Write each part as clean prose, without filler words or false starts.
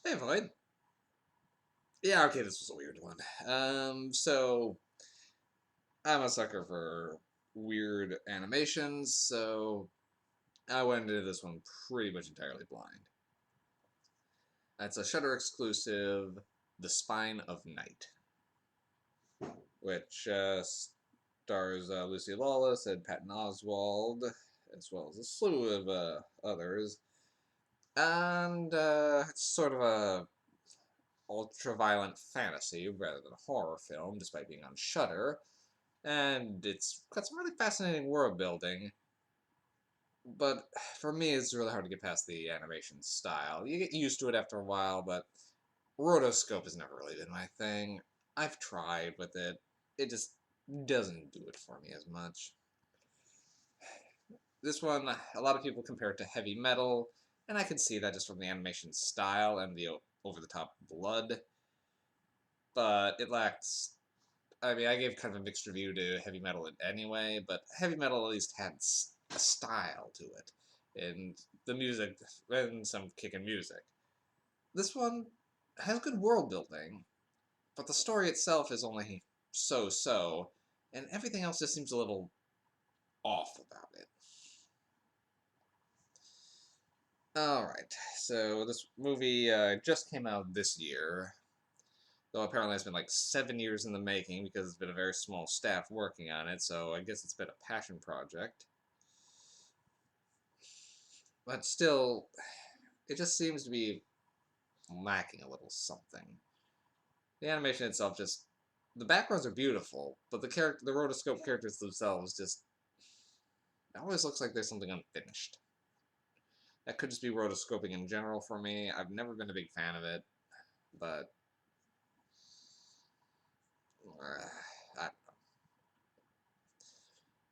Hey, Void. Yeah, okay, this was a weird one. So I'm a sucker for weird animations, so I went into this one pretty much entirely blind. It's a Shudder exclusive, The Spine of Night, which stars Lucy Lawless and Patton Oswalt, as well as a slew of others. And it's sort of a ultra-violent fantasy rather than a horror film, despite being on Shudder. And it's got some really fascinating world building, but for me, it's really hard to get past the animation style. You get used to it after a while, but rotoscope has never really been my thing. I've tried with it, it just doesn't do it for me as much. This one, a lot of people compare it to heavy metal, and I can see that just from the animation style and the over the top blood, but it lacks. I mean, I gave kind of a mixed review to heavy metal anyway, but heavy metal at least had a style to it, and the music, and some kickin' music. This one has good world building, but the story itself is only so-so, and everything else just seems a little off about it. Alright, so this movie just came out this year, though apparently it's been like 7 years in the making because it's been a very small staff working on it, so I guess it's been a passion project. But still, it just seems to be lacking a little something. The animation itself just the backgrounds are beautiful, but the rotoscope characters themselves just it always looks like there's something unfinished. That could just be rotoscoping in general for me. I've never been a big fan of it, but I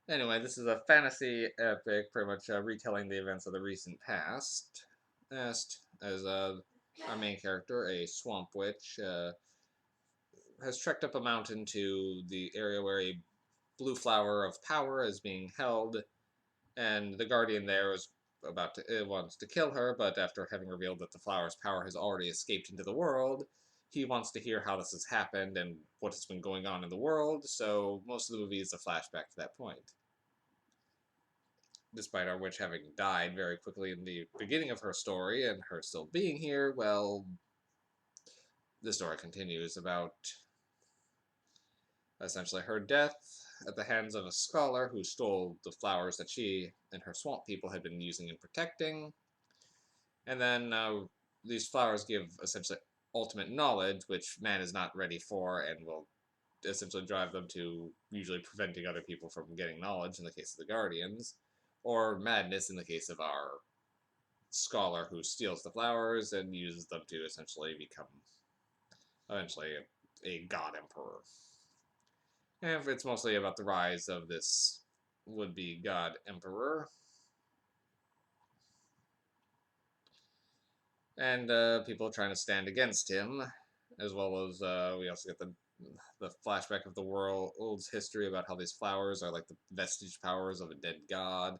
Anyway, this is a fantasy epic, pretty much retelling the events of the recent past. As our main character, a swamp witch, has trekked up a mountain to the area where a blue flower of power is being held, and the guardian there is wants to kill her, but after having revealed that the flower's power has already escaped into the world, he wants to hear how this has happened and what has been going on in the world, so most of the movie is a flashback to that point. Despite our witch having died very quickly in the beginning of her story and her still being here, well, the story continues about essentially her death at the hands of a scholar who stole the flowers that she and her swamp people had been using and protecting. And then these flowers give essentially ultimate knowledge, which man is not ready for and will essentially drive them to usually preventing other people from getting knowledge in the case of the Guardians, or madness in the case of our scholar who steals the flowers and uses them to essentially become eventually a god emperor. And it's mostly about the rise of this would-be god emperor, and people trying to stand against him, as well as we also get the flashback of the world's history about how these flowers are like the vestige powers of a dead god.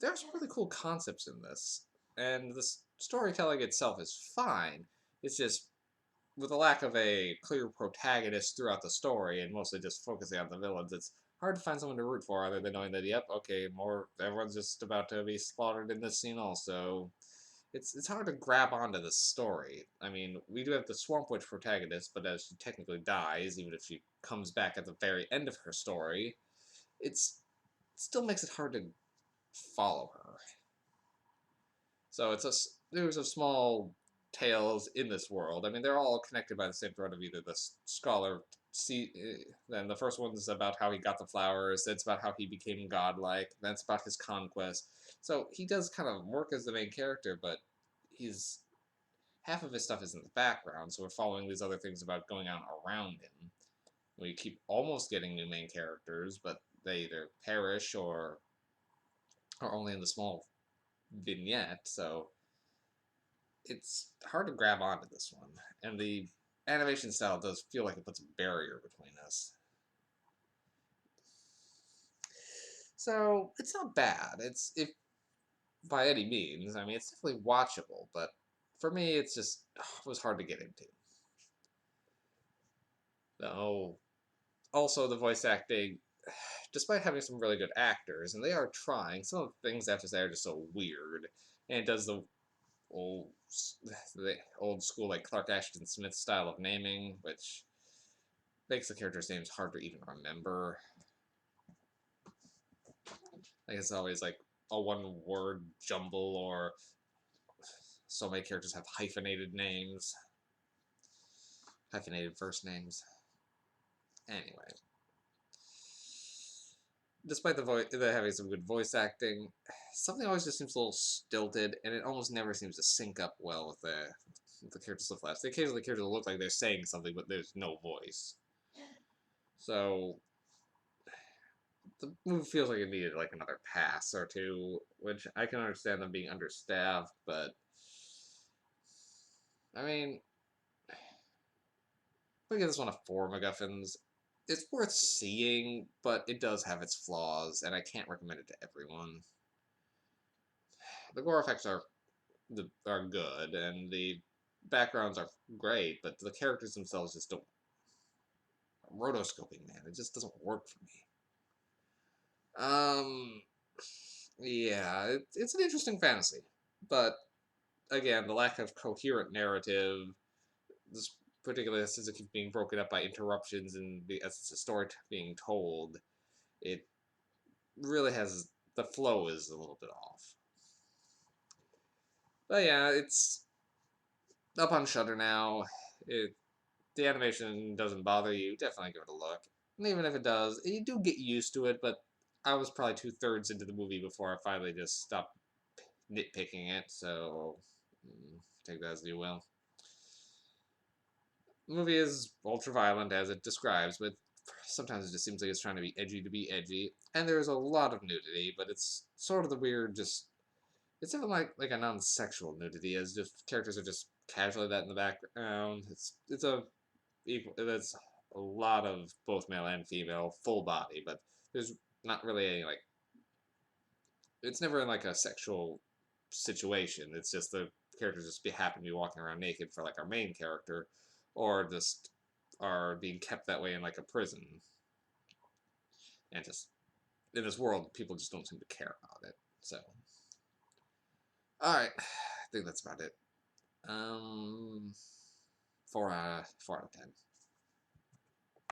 There's some really cool concepts in this, and the storytelling itself is fine. It's just with a lack of a clear protagonist throughout the story and mostly just focusing on the villains, it's hard to find someone to root for other than knowing that, yep, okay, more everyone's just about to be slaughtered in this scene also. It's hard to grab onto the story. I mean, we do have the Swamp Witch protagonist, but as she technically dies, even if she comes back at the very end of her story, it still makes it hard to follow her. So it's a series of small tales in this world. I mean, they're all connected by the same thread of either the scholar. Then the first one's about how he got the flowers. It's about how he became godlike. Then it's about his conquest. So he does kind of work as the main character, but he's half of his stuff is in the background. So we're following these other things about going on around him. We keep almost getting new main characters, but they either perish or are only in the small vignette. So it's hard to grab onto this one, and the animation style does feel like it puts a barrier between us. So it's not bad. It's if by any means. I mean, it's definitely watchable, but for me, it's just was hard to get into. Though also the voice acting, despite having some really good actors, and they are trying, some of the things they have to say are just so weird, and it does old the old school like Clark Ashton Smith style of naming, which makes the characters' names hard to even remember. Like it's always like a one word jumble, or so many characters have hyphenated names, hyphenated first names. Anyway, despite the having some good voice acting, something always just seems a little stilted, and it almost never seems to sync up well with the characters of Flash. Occasionally, the characters look like they're saying something, but there's no voice. So the movie feels like it needed like another pass or two, which I can understand them being understaffed, but I mean, I give this one a 4 MacGuffins. It's worth seeing, but it does have its flaws, and I can't recommend it to everyone. The gore effects are good, and the backgrounds are great, but the characters themselves just don't. Rotoscoping, man, it just doesn't work for me. Yeah, it's an interesting fantasy, but again, the lack of coherent narrative, this particularly since it keeps being broken up by interruptions and as it's a story being told, it really has the flow is a little bit off. But yeah, it's up on Shutter now. It the animation doesn't bother you, definitely give it a look. And even if it does, you do get used to it, but I was probably 2/3 into the movie before I finally just stopped nitpicking it, so take that as you will. The movie is ultra violent as it describes, but sometimes it just seems like it's trying to be edgy. And there's a lot of nudity, but it's sort of the weird, just it's even like a non-sexual nudity, as just characters are just casually that in the background. It's a equal. That's a lot of both male and female, full body, but there's not really any like. It's never in like a sexual situation. It's just the characters just happen to be walking around naked for like our main character, or just are being kept that way in like a prison, and just in this world, people just don't seem to care about it. So, all right, I think that's about it. 4 out of 10.